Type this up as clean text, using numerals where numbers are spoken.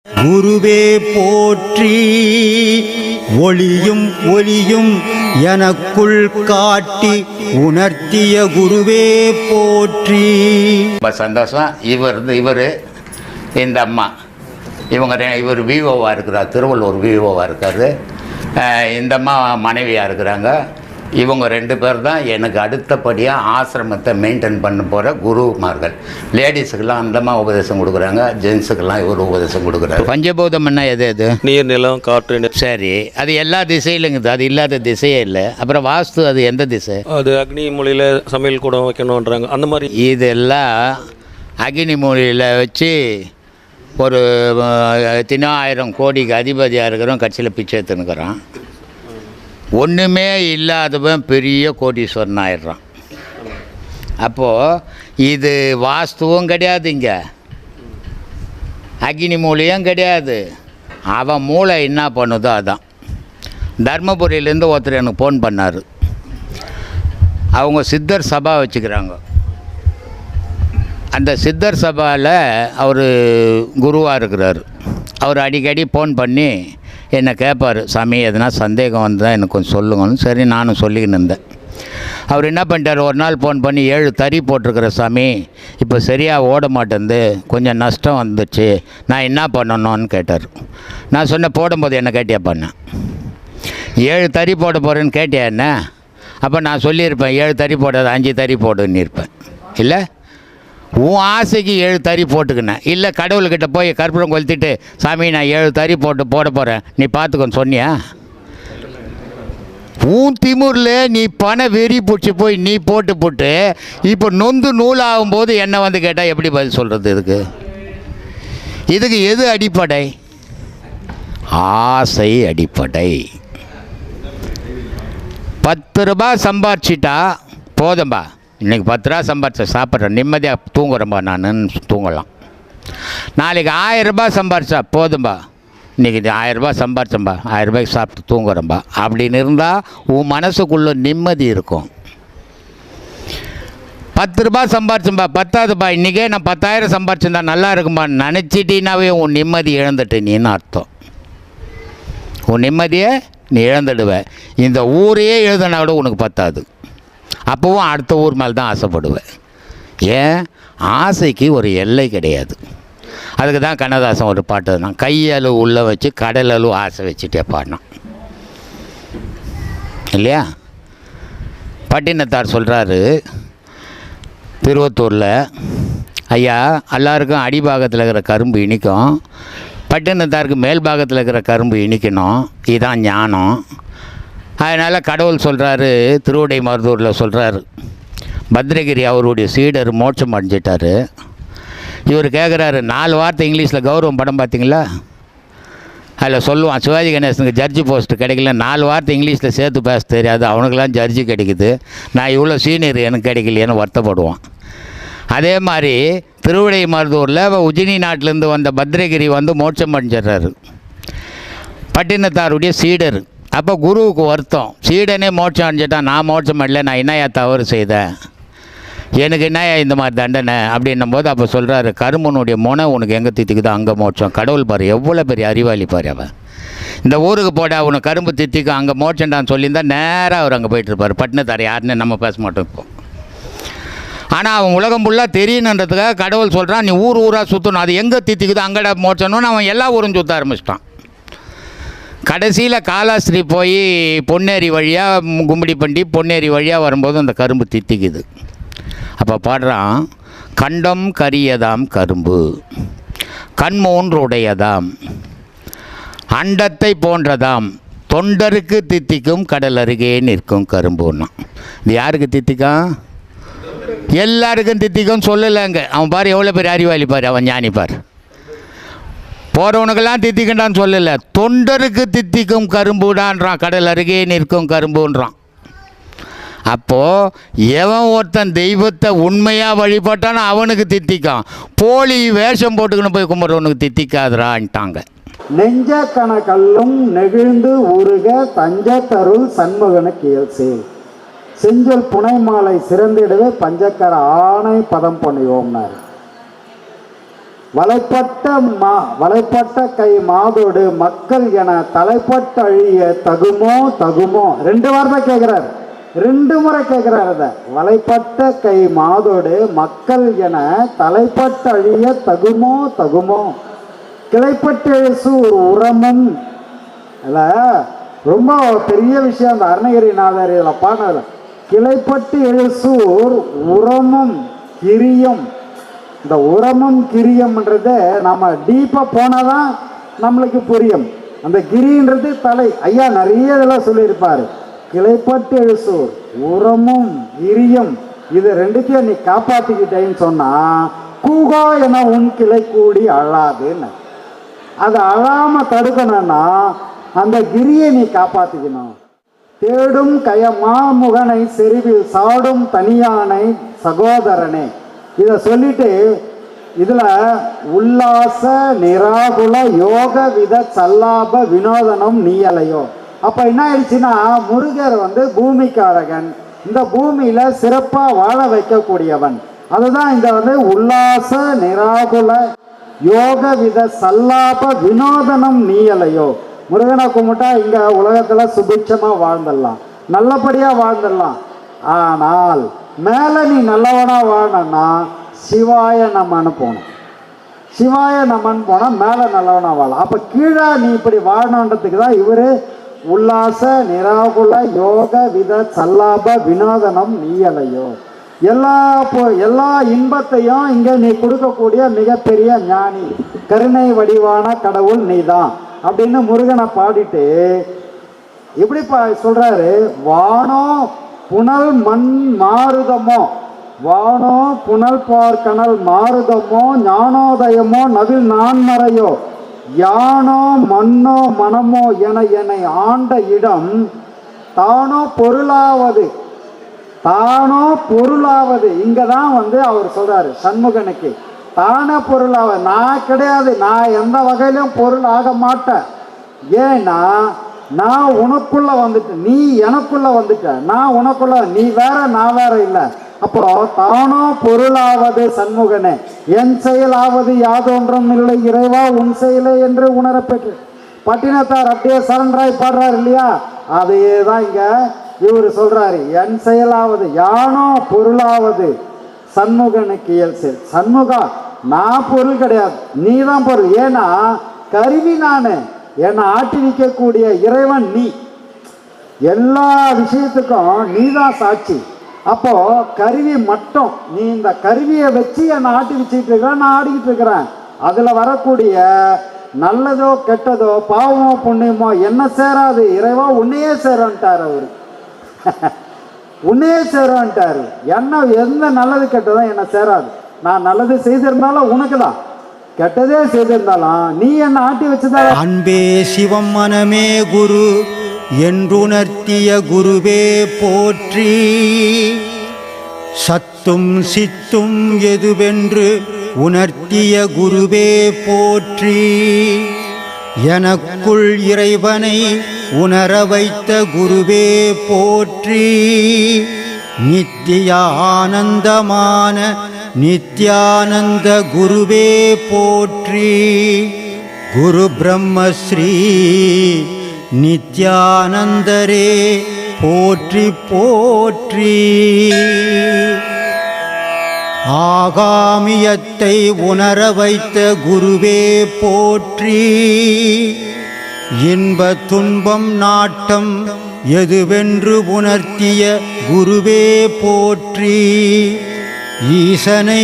குருவே போற்றி ஒளியும் ஒளியும் எனக்குள் காட்டி உணர்த்திய குருவே போற்றி. ரொம்ப சந்தோஷம். இவர் இந்த அம்மா இவர் விஓவாக இருக்கிறார், திருவள்ளூர் விஓவாக இருக்கார். இந்த அம்மா மனைவியாக இருக்கிறாங்க. இவங்க 2 பேர் தான் எனக்கு அடுத்தபடியாக ஆசிரமத்தை மெயின்டைன் பண்ண போகிற குருமார்கள். லேடிஸுக்கெல்லாம் அந்தமா உபதேசம் கொடுக்குறாங்க, ஜென்ஸுக்கெல்லாம் இவர் உபதேசம் கொடுக்குறாரு. பஞ்சபூதம்னா எது? நீர், நிலம், காற்று. சரி, அது எல்லா திசையிலுங்குது, அது இல்லாத திசையே இல்லை. அப்புறம் வாஸ்து அது எந்த திசை? அது அக்னி மூலையில் சமையல் கூட வைக்கணுன்றாங்க. அந்த மாதிரி இதெல்லாம் அக்னி மூலையில் வச்சு ஒரு 1000 கோடிக்கு அதிபதியாக இருக்கிறோம், கட்சியில் பிச்சை எடுத்துன்னுக்குறான். ஒன்றுமே இல்லாதவன் பெரிய கோடீஸ்வரன் ஆயிடுறான். அப்போது இது வாஸ்துவும் கிடையாது, இங்கே அக்னி மூலையும் கிடையாது. அவன் மூளை என்ன பண்ணுதோ அதான். தர்மபுரியிலேருந்து ஒருத்தர் எனக்கு ஃபோன் பண்ணார். அவங்க சித்தர் சபா வச்சுக்கிறாங்க. அந்த சித்தர் சபாவில் அவர் குருவாக இருக்கிறார். அவர் அடிக்கடி ஃபோன் பண்ணி என்னை கேட்பார், சாமி எதனா சந்தேகம் வந்தால் எனக்கு கொஞ்சம் சொல்லுங்கன்னு. சரி, நானும் சொல்லிக்கின்னு இருந்தேன். அவர் என்ன பண்ணிட்டார், ஒரு நாள் ஃபோன் பண்ணி 7 தறி போட்டிருக்கிற சாமி, இப்போ சரியாக ஓட மாட்டேங்குது, கொஞ்சம் நஷ்டம் வந்துச்சு, நான் என்ன பண்ணணும்னு கேட்டார். நான் சொன்னேன், போடும்போது என்ன கேட்டியா பண்ணேன், 7 தறி போட போகிறேன்னு கேட்டியா என்ன? அப்போ நான் சொல்லியிருப்பேன் 7 தறி போடாது 5 தறி போடுன்னு இருப்பேன். இல்லை, உன் ஆசைக்கு 7 தறி போட்டுக்கினேன். இல்லை, கடவுள்கிட்ட போய் கற்பூரம் கொளுத்திட்டு சாமி நான் 7 தறி போட போகிறேன், நீ பார்த்துக்கோன்னு சொன்னியா? உன் திமுறில் நீ பண வெறி பிடிச்சி போய் நீ போட்டு இப்போ நொந்து நூலாகும் போது என்ன வந்து கேட்டால் எப்படி பதில் சொல்கிறது? இதுக்கு எது அடிப்படை? ஆசை அடிப்படை. 10 ரூபாய் சம்பாரிச்சிட்டா போதும்பா, இன்றைக்கி 10 ரூபா சம்பாரிச்ச சாப்பிட்றேன், நிம்மதியாக தூங்குறேன்பா நான் தூங்கலாம். நாளைக்கு 1000 ரூபாய் சம்பாரிச்சா போதும்பா, இன்றைக்கி 1000 ரூபாய் சம்பாரிச்சேன்பா, 1000 ரூபாய்க்கு சாப்பிட்டு தூங்குறேன்பா அப்படின்னு இருந்தால் உன் மனசுக்குள்ளே நிம்மதி இருக்கும். 10 ரூபாய் சம்பாரிச்சேன்பா, பத்தாதுப்பா, இன்றைக்கே நான் 10,000 சம்பாரிச்சிருந்தா நல்லா இருக்கும்பா நினச்சிட்டினாவே உன் நிம்மதி இழந்துட்டு நீன்னு அர்த்தம். உன் நிம்மதியை நீ இழந்துடுவேன். இந்த ஊரையே எழுதுனா கூட உனக்கு பத்தாது. அப்போவும் அடுத்த ஊர் மேலே தான் ஆசைப்படுவேன். ஏன்? ஆசைக்கு ஒரு எல்லை கிடையாது. அதுக்கு தான் கண்ணதாசன் ஒரு பாட்டு தான், கையளவு உள்ளே வச்சு கடலளவு ஆசை வச்சுட்டே பாடினான் இல்லையா? பட்டினத்தார் சொல்கிறாரு திருவத்தூரில், ஐயா எல்லாருக்கும் அடிபாகத்தில் இருக்கிற கரும்பு இனிக்கும், பட்டினத்தாருக்கு மேல் பாகத்தில் இருக்கிற கரும்பு இனிக்கணும், இதுதான் ஞானம். அதனால் கடவுள் சொல்கிறாரு, திருவிடை மருதூரில் சொல்கிறாரு, பத்ரகிரி அவருடைய சீடர் மோட்சம் அடைஞ்சிட்டார். இவர் கேட்குறாரு, 4 வார்த்தை இங்கிலீஷில் கௌரவம் படம் பார்த்தீங்களா? அதில் சொல்லுவான், சிவாஜி கணேசனுக்கு ஜட்ஜி போஸ்ட் கிடைக்கல, 4 வார்த்தை இங்கிலீஷில் சேர்த்து பேச தெரியாது, அவனுக்கெல்லாம் ஜட்ஜி கிடைக்குது, நான் இவ்வளோ சீனியர் எனக்கு கிடைக்கலையேன்னு வருத்தப்படுவான். அதே மாதிரி திருவிடை மருதூரில் உஜினி நாட்டிலேருந்து வந்த பத்ரகிரி வந்து மோட்சம் அடைஞ்சிடுறாரு, பட்டினத்தாருடைய சீடர். அப்போ குருவுக்கு வருத்தம், சீடனே மோட்சம் அடைஞ்சிட்டா நான் மோட்சம் அடையல, நான் என்னையா தவறு செய்தேன், எனக்கு என்னையா இந்த மாதிரி தண்டனை அப்படின்னும் போது அப்போ சொல்கிறாரு, கருமனுடைய முனை உனக்கு எங்கே தித்திக்குதோ அங்கே மோட்சம். கடவுள் பாரு எவ்வளோ பெரிய அறிவாளி பாரு. அவன் இந்த ஊருக்கு போட அவனுக்கு கரும்பு தித்திக்கும் அங்கே மோட்சண்டான்னு சொல்லியிருந்தால் நேராக அவர் அங்கே போயிட்டுருப்பார். பட்டினத்தார் யாருன்னு நம்ம பேச மாட்டோம் இப்போ. ஆனால் அவன் உலகம் ஃபுல்லாக தெரியணுன்றதுக்காக கடவுள் சொல்கிறான், நீ ஊர் ஊராக சுற்றணும், அது எங்கே தித்திக்குதோ அங்கடா மோட்சணும்னு அவன் எல்லா ஊரும் சுற்ற ஆரம்பிச்சிட்டான். கடைசியில் காலாஸ்திரி போய் பொன்னேரி வழியாக கும்மிடிப்பண்டி பொன்னேரி வழியாக வரும்போது அந்த கரும்பு தித்திக்குது. அப்போ பாடுறான், கண்டம் கரியதாம் கரும்பு கண்மூன்றுடையதாம் அண்டத்தை போன்றதாம் தொண்டருக்கு தித்திக்கும் கடல் அருகே நிற்கும் கரும்புன்னா. இது யாருக்கு தித்திக்கும்? எல்லாருக்கும் தித்திக்கும் சொல்லலைங்க. அவன் பாரு எவ்வளோ பெரிய அறிவாளி பாரு, அவன் ஞானி பாரு. போகிறவனுக்கெல்லாம் தித்திக்கண்டான்னு சொல்லலை, தொண்டருக்கு தித்திக்கும் கரும்புடான்றான், கடல் அருகே நிற்கும் கரும்புன்றான். அப்போது எவன் ஒருத்தன் தெய்வத்தை உண்மையாக வழிபட்டானோ அவனுக்கு தித்திக்கான், போலி வேஷம் போட்டுக்கின்னு போய் கும்பிட்றவனுக்கு தித்திக்காதுறான்ட்டாங்க. நெஞ்ச கணக்கல்லும் நெகிழ்ந்து உருக தஞ்ச தருள் சண்முகன கேள்சேல் செஞ்சொல் புனை மாலை சிறந்திடவே பஞ்சக்கர ஆணை பதம் பண்ணியோம்னார். வலைப்பட்ட கை மாதோடு மக்கள் என தலைப்பட்ட அழிய தகுமோ தகுமோ. 2 வார்த்தை கேட்கிறார், 2 முறை கேட்கிறார். அத வலைப்பட்ட கை மாதோடு மக்கள் என தலைப்பட்ட அழிய தகுமோ தகுமோ. கிளைப்பட்டு எழுசூர் உரமும். அதில் ரொம்ப பெரிய விஷயம் அந்த அருணகிரிநாதர் இதில் பாடினதில்ல. கிளைப்பட்டு எழுசூர் உரமும் கிரியும். இந்த உரமும் கிரியம்ன்றது நம்ம டீப்பாக போனால் தான் நம்மளுக்கு புரியும். அந்த கிரின்றது தலை. ஐயா நிறைய இதெல்லாம் சொல்லியிருப்பார். கிளைப்பட்டு எழுசூர் உரமும் கிரியும், இது 2த்தையும் நீ காப்பாற்றிக்கிட்டேன்னு சொன்னால் கூகோ என உன் கிளை கூடி அழாதுன்னு. அதை அழாமல் தடுக்கணும்னா அந்த கிரியை நீ காப்பாற்றிக்கணும். தேடும் மாமுகனை செறிவில் சாடும் தனியானை சகோதரனே. இதை சொல்லிட்டு இதில் உல்லாச நிராகுல யோக வித சல்லாப வினோதனம் நீயலையோ. அப்போ என்ன ஆயிடுச்சுன்னா முருகர் பூமிக்காரகன், இந்த பூமியில் சிறப்பாக வாழ வைக்கக்கூடியவன். அதுதான் இந்த உல்லாச நிராகுல யோக வித சல்லாப வினோதனம் நீயலையோ. முருகனை கும்பிட்டா இங்கே உலகத்தில் சுபிட்சமாக வாழ்ந்துடலாம், நல்லபடியாக வாழ்ந்துடலாம். ஆனால் மேலே நீ நல்லவனாக வாழணும்னா சிவாய நம்மன்னு போகணும். சிவாய நம்மன்னு போனால் மேலே நல்லவனாக வாழலாம். அப்போ கீழே நீ இப்படி வாழணுன்றதுக்கு தான் இவர் உல்லாச நிராகுல யோக வித சல்லாப வினோதனம் நீயலையோ. எல்லா இன்பத்தையும் இங்கே நீ கொடுக்கக்கூடிய மிகப்பெரிய ஞானி, கருணை வடிவான கடவுள் நீதான் அப்படின்னு முருகனை பாடிட்டு எப்படி சொல்றாரு. வானோ புனல் மண் மாருதமோ, வானோ புனல் பார்க்கணல் மாருதமோ ஞானோதயமோ நவில் நான்மறையோ யானோ மண்ணோ மனமோ என என்னை ஆண்ட இடம் தானோ பொருளாவது. தானோ பொருளாவது இங்கே தான் அவர் சொல்றாரு சண்முகனுக்கு. தானே பொருளாவது, நான் கிடையாது, நான் எந்த வகையிலும் பொருள் ஆக மாட்டேன். ஏன்னா நான் உனக்குள்ள வந்துட்டேன், நீ எனக்குள்ள வந்துட்ட, நான் உனக்குள்ள, நீ வேற நான் வேற இல்லை. அப்போ தானோ பொருளாவது சண்முகனே, என் செயலாவது யாதொன்றும் இல்லை இறைவா உன் செயலே என்று உணரப்பெற்று. பட்டினத்தார் அப்படியே சரண்டராய் பாடுறாரு இல்லையா, அதையே தான் இங்க இவர் சொல்றாரு. என் செயலாவது யானோ பொருளாவது சண்முகனுக்கு இயல் செயல். சண்முகா, நான் பொருள் கிடையாது, நீ தான் பொருள். ஏன்னா கருவி நான், என்னை ஆட்டி நிற்கக்கூடிய இறைவன் நீ. எல்லா விஷயத்துக்கும் நீ தான் சாட்சி. அப்போ கருவி மட்டும், நீ இந்த கருவியை வச்சு என்னை ஆட்டி வச்சுக்கிட்டு இருக்கிற, நான் ஆடிக்கிட்டு இருக்கிறேன். அதில் வரக்கூடிய நல்லதோ கெட்டதோ பாவமோ புண்ணியமோ என்ன சேராது, இறைவா உன்னையே சேரன்ட்டார் அவரு. உன்னையே சேரன்ட்டாரு. என்ன எந்த நல்லது கெட்டதோ என்ன சேராது. நான் நல்லது செய்திருந்தாலும் உனக்கு தான், கெட்டதே செய்திருந்தாலும் நீ என்ன ஆட்டி வச்சுதான். அன்பே சிவம் மனமே குரு என்றுணர்த்திய குருவே போற்றி. சத்தும் சித்தும் எதுவென்று உணர்த்திய குருவே போற்றி. எனக்குள் இறைவனை உணர வைத்த குருவே போற்றி. நித்திய ஆனந்தமான நித்யானந்த குருவே போற்றி. குரு பிரம்மஸ்ரீ நித்யானந்தரே போற்றி போற்றி. ஆகாமியத்தை உணர வைத்த குருவே போற்றி. இன்ப துன்பம் நாட்டம் எதுவென்று உணர்த்திய குருவே போற்றி. ஈசனை